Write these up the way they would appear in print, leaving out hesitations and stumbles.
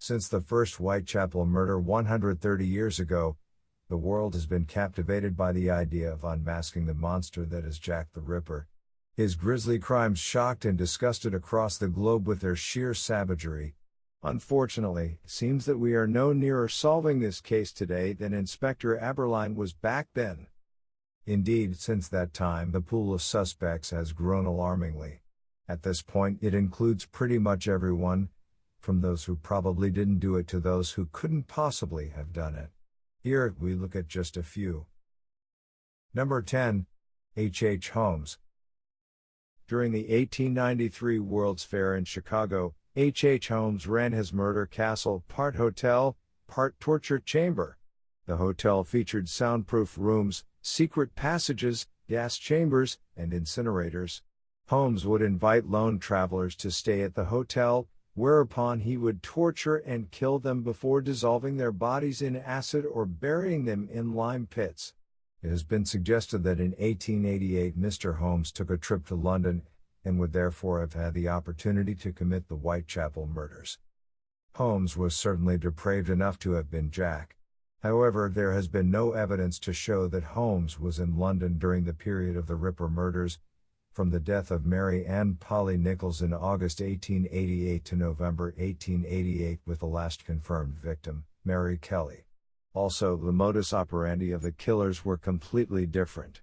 Since the first Whitechapel murder 130 years ago, the world has been captivated by the idea of unmasking the monster that is Jack the Ripper. His grisly crimes shocked and disgusted across the globe with their sheer savagery. Unfortunately, it seems that we are no nearer solving this case today than Inspector Aberline was back then. Indeed, since that time the pool of suspects has grown alarmingly. At this point it includes pretty much everyone, from those who probably didn't do it to those who couldn't possibly have done it. Here, we look at just a few. Number 10. H. H. Holmes. During the 1893 World's Fair in Chicago, H. H. Holmes ran his murder castle, part hotel, part torture chamber. The hotel featured soundproof rooms, secret passages, gas chambers, and incinerators. Holmes would invite lone travelers to stay at the hotel, whereupon he would torture and kill them before dissolving their bodies in acid or burying them in lime pits. It has been suggested that in 1888 Mr. Holmes took a trip to London, and would therefore have had the opportunity to commit the Whitechapel murders. Holmes was certainly depraved enough to have been Jack. However, there has been no evidence to show that Holmes was in London during the period of the Ripper murders, from the death of Mary Ann Polly Nichols in August 1888 to November 1888 with the last confirmed victim, Mary Kelly. Also, the modus operandi of the killers were completely different.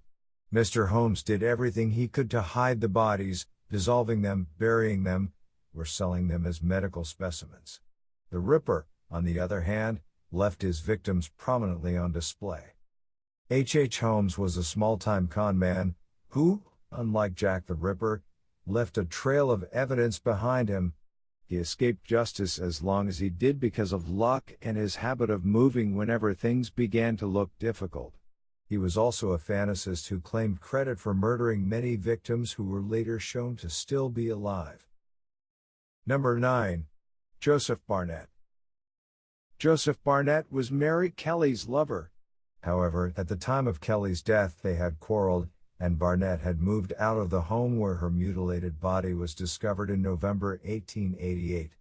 Mr. Holmes did everything he could to hide the bodies, dissolving them, burying them, or selling them as medical specimens. The Ripper, on the other hand, left his victims prominently on display. H. H. Holmes was a small-time con man, who, unlike Jack the Ripper, left a trail of evidence behind him. He escaped justice as long as he did because of luck and his habit of moving whenever things began to look difficult. He was also a fantasist who claimed credit for murdering many victims who were later shown to still be alive. Number 9. Joseph Barnett. Joseph Barnett was Mary Kelly's lover. However, at the time of Kelly's death they had quarreled, and Barnett had moved out of the home where her mutilated body was discovered in November 1888.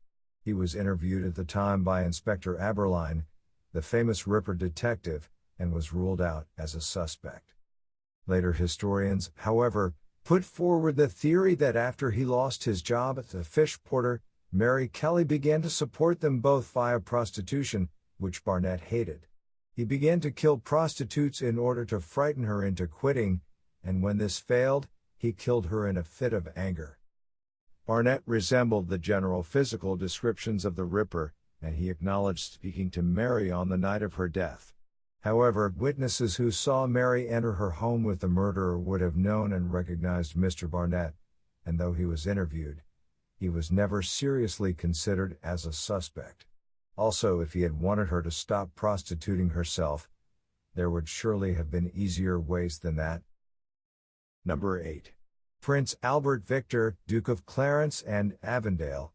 He was interviewed at the time by Inspector Aberline, the famous Ripper detective, and was ruled out as a suspect. Later historians, however, put forward the theory that after he lost his job as a fish porter, Mary Kelly began to support them both via prostitution, which Barnett hated. He began to kill prostitutes in order to frighten her into quitting, and when this failed, he killed her in a fit of anger. Barnett resembled the general physical descriptions of the Ripper, and he acknowledged speaking to Mary on the night of her death. However, witnesses who saw Mary enter her home with the murderer would have known and recognized Mr. Barnett, and though he was interviewed, he was never seriously considered as a suspect. Also, if he had wanted her to stop prostituting herself, there would surely have been easier ways than that. Number 8. Prince Albert Victor, Duke of Clarence and Avondale.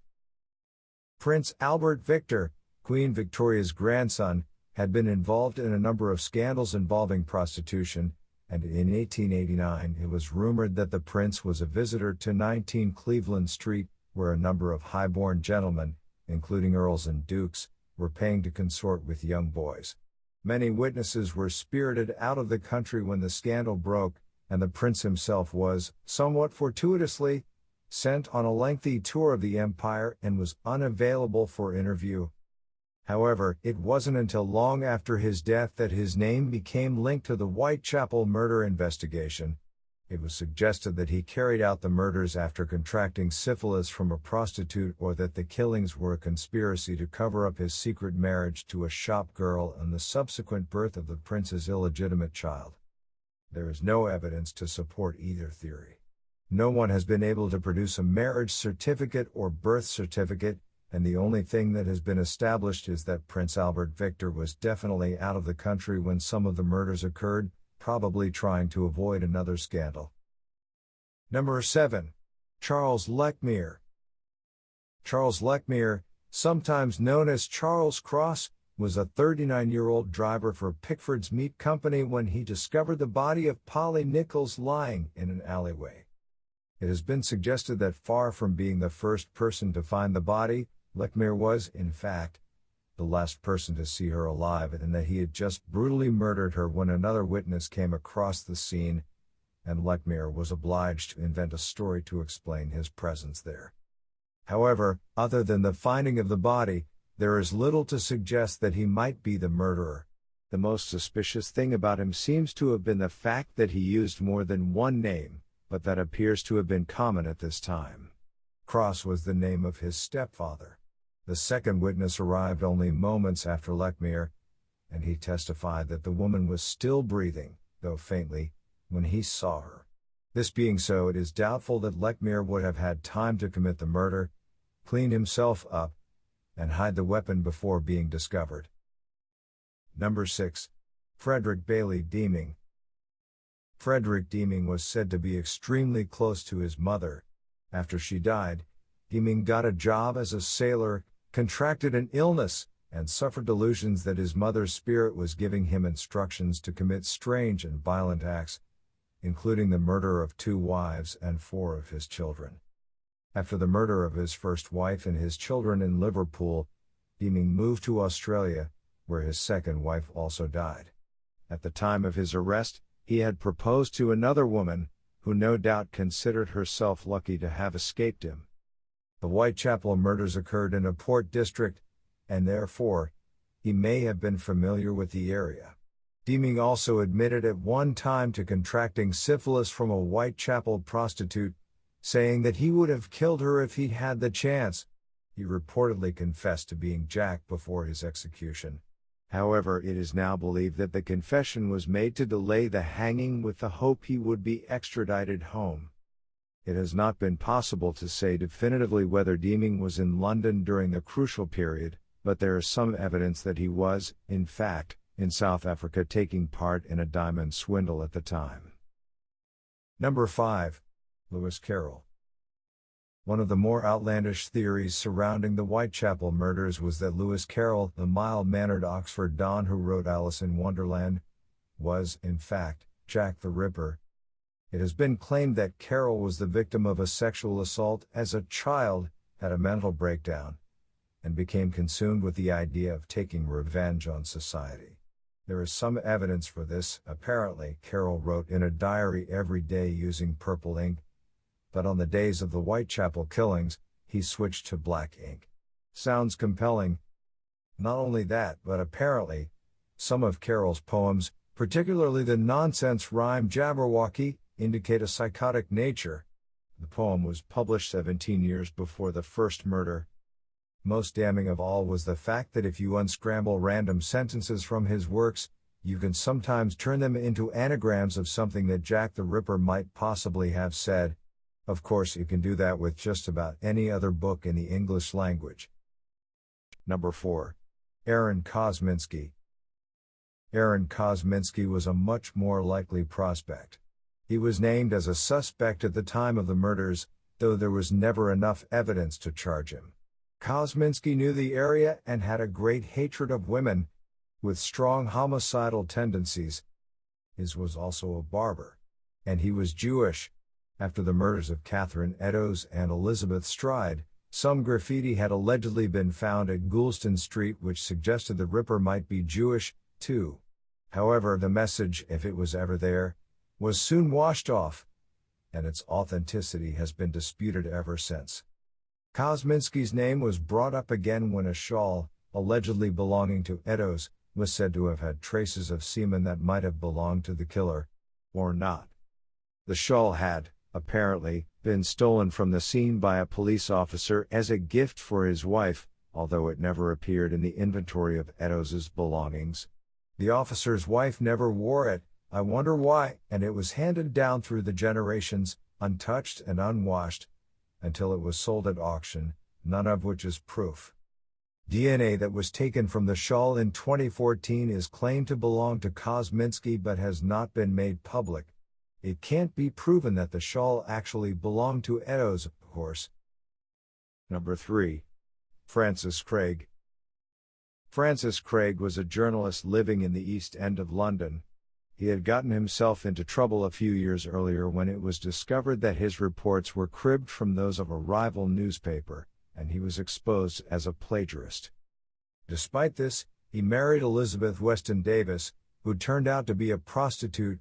Prince Albert Victor, Queen Victoria's grandson, had been involved in a number of scandals involving prostitution, and in 1889 it was rumored that the prince was a visitor to 19 Cleveland Street, where a number of high-born gentlemen, including earls and dukes, were paying to consort with young boys. Many witnesses were spirited out of the country when the scandal broke, and the prince himself was, somewhat fortuitously, sent on a lengthy tour of the empire and was unavailable for interview. However, it wasn't until long after his death that his name became linked to the Whitechapel murder investigation. It was suggested that he carried out the murders after contracting syphilis from a prostitute, or that the killings were a conspiracy to cover up his secret marriage to a shop girl and the subsequent birth of the prince's illegitimate child. There is no evidence to support either theory. No one has been able to produce a marriage certificate or birth certificate, and the only thing that has been established is that Prince Albert Victor was definitely out of the country when some of the murders occurred, probably trying to avoid another scandal. Number 7. Charles Lechmere. Charles Lechmere, sometimes known as Charles Cross, was a 39-year-old driver for Pickford's Meat Company when he discovered the body of Polly Nichols lying in an alleyway. It has been suggested that far from being the first person to find the body, Lechmere was, in fact, the last person to see her alive, and that he had just brutally murdered her when another witness came across the scene, and Lechmere was obliged to invent a story to explain his presence there. However, other than the finding of the body, there is little to suggest that he might be the murderer. The most suspicious thing about him seems to have been the fact that he used more than one name, but that appears to have been common at this time. Cross was the name of his stepfather. The second witness arrived only moments after Lechmere, and he testified that the woman was still breathing, though faintly, when he saw her. This being so, it is doubtful that Lechmere would have had time to commit the murder, clean himself up, and hide the weapon before being discovered. Number 6. Frederick Bailey Deeming. Frederick Deeming was said to be extremely close to his mother. After she died, Deeming got a job as a sailor, contracted an illness, and suffered delusions that his mother's spirit was giving him instructions to commit strange and violent acts, including the murder of 2 wives and 4 of his children. After the murder of his first wife and his children in Liverpool, Deeming moved to Australia, where his second wife also died. At the time of his arrest, he had proposed to another woman, who no doubt considered herself lucky to have escaped him. The Whitechapel murders occurred in a port district, and therefore, he may have been familiar with the area. Deeming also admitted at one time to contracting syphilis from a Whitechapel prostitute, saying that he would have killed her if he'd had the chance. He reportedly confessed to being Jack before his execution. However, it is now believed that the confession was made to delay the hanging with the hope he would be extradited home. It has not been possible to say definitively whether Deeming was in London during the crucial period, but there is some evidence that he was, in fact, in South Africa taking part in a diamond swindle at the time. Number 5. Lewis Carroll. One of the more outlandish theories surrounding the Whitechapel murders was that Lewis Carroll, the mild-mannered Oxford Don who wrote Alice in Wonderland, was, in fact, Jack the Ripper. It has been claimed that Carroll was the victim of a sexual assault as a child, had a mental breakdown, and became consumed with the idea of taking revenge on society. There is some evidence for this. Apparently, Carroll wrote in a diary every day using purple ink, but on the days of the Whitechapel killings, he switched to black ink. Sounds compelling. Not only that, but apparently, some of Carroll's poems, particularly the nonsense rhyme Jabberwocky, indicate a psychotic nature. The poem was published 17 years before the first murder. Most damning of all was the fact that if you unscramble random sentences from his works, you can sometimes turn them into anagrams of something that Jack the Ripper might possibly have said. Of course, you can do that with just about any other book in the English language. Number 4. Aaron Kosminski. Aaron Kosminski was a much more likely prospect. He was named as a suspect at the time of the murders, though there was never enough evidence to charge him. Kosminski knew the area and had a great hatred of women, with strong homicidal tendencies. His was also a barber. And he was Jewish. After the murders of Catherine Eddowes and Elizabeth Stride, some graffiti had allegedly been found at Goulston Street which suggested the Ripper might be Jewish, too. However, the message, if it was ever there, was soon washed off, and its authenticity has been disputed ever since. Kosminski's name was brought up again when a shawl, allegedly belonging to Eddowes, was said to have had traces of semen that might have belonged to the killer, or not. The shawl had, apparently, been stolen from the scene by a police officer as a gift for his wife, although it never appeared in the inventory of Eddowes's belongings. The officer's wife never wore it, I wonder why, and it was handed down through the generations, untouched and unwashed, until it was sold at auction, none of which is proof. DNA that was taken from the shawl in 2014 is claimed to belong to Kosminski but has not been made public. It can't be proven that the shawl actually belonged to Eddowes, of course. Number 3. Francis Craig. Francis Craig was a journalist living in the East End of London. He had gotten himself into trouble a few years earlier when it was discovered that his reports were cribbed from those of a rival newspaper, and he was exposed as a plagiarist. Despite this, he married Elizabeth Weston Davis, who turned out to be a prostitute,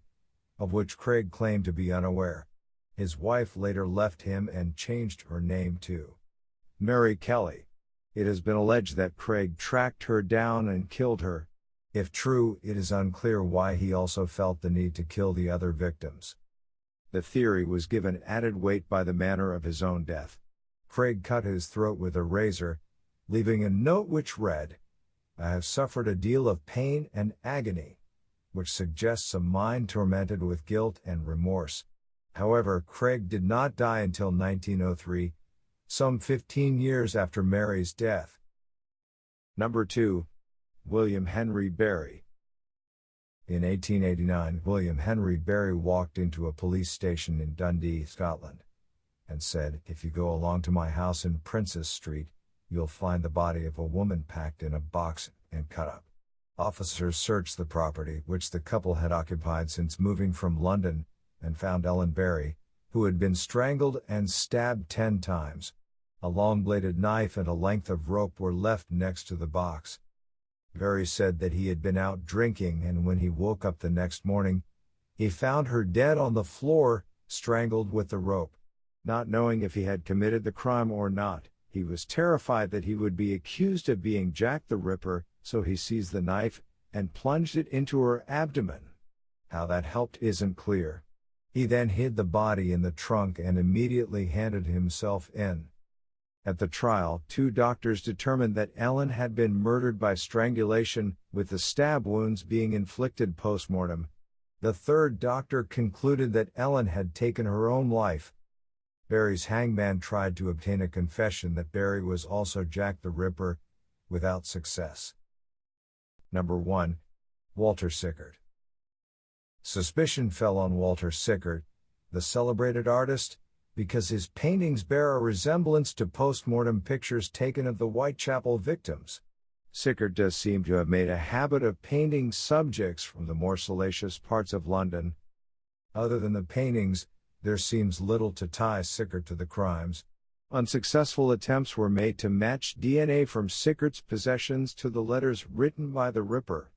of which Craig claimed to be unaware. His wife later left him and changed her name to Mary Kelly. It has been alleged that Craig tracked her down and killed her. If true, it is unclear why he also felt the need to kill the other victims. The theory was given added weight by the manner of his own death. Craig cut his throat with a razor, leaving a note which read, "I have suffered a deal of pain and agony," which suggests a mind tormented with guilt and remorse. However, Craig did not die until 1903, some 15 years after Mary's death. Number 2. William Henry Barry. In 1889, William Henry Barry walked into a police station in Dundee, Scotland, and said, "If you go along to my house in Princess Street, you'll find the body of a woman packed in a box and cut up." Officers searched the property, which the couple had occupied since moving from London, and found Ellen Barry, who had been strangled and stabbed 10 times. A long-bladed knife and a length of rope were left next to the box. Barry said that he had been out drinking, and when he woke up the next morning, he found her dead on the floor, strangled with the rope. Not knowing if he had committed the crime or not, he was terrified that he would be accused of being Jack the Ripper, so he seized the knife and plunged it into her abdomen. How that helped isn't clear. He then hid the body in the trunk and immediately handed himself in. At the trial, 2 doctors determined that Ellen had been murdered by strangulation, with the stab wounds being inflicted post-mortem. The 3rd doctor concluded that Ellen had taken her own life. Barry's hangman tried to obtain a confession that Barry was also Jack the Ripper, without success. Number 1. Walter Sickert. Suspicion fell on Walter Sickert, the celebrated artist, because his paintings bear a resemblance to post-mortem pictures taken of the Whitechapel victims. Sickert does seem to have made a habit of painting subjects from the more salacious parts of London. Other than the paintings, there seems little to tie Sickert to the crimes. Unsuccessful attempts were made to match DNA from Sickert's possessions to the letters written by the Ripper.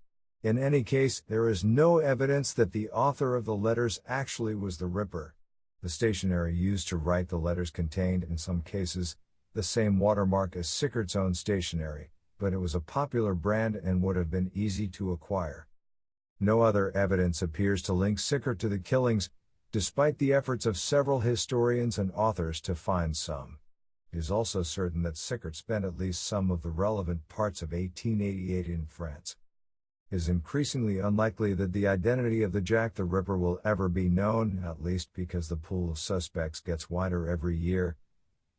In any case, there is no evidence that the author of the letters actually was the Ripper. The stationery used to write the letters contained, in some cases, the same watermark as Sickert's own stationery, but it was a popular brand and would have been easy to acquire. No other evidence appears to link Sickert to the killings, despite the efforts of several historians and authors to find some. It is also certain that Sickert spent at least some of the relevant parts of 1888 in France. It is increasingly unlikely that the identity of the Jack the Ripper will ever be known, at least because the pool of suspects gets wider every year,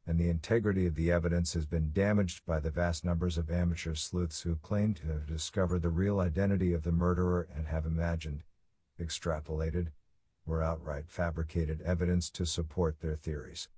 and the integrity of the evidence has been damaged by the vast numbers of amateur sleuths who claim to have discovered the real identity of the murderer and have imagined, extrapolated, or outright fabricated evidence to support their theories.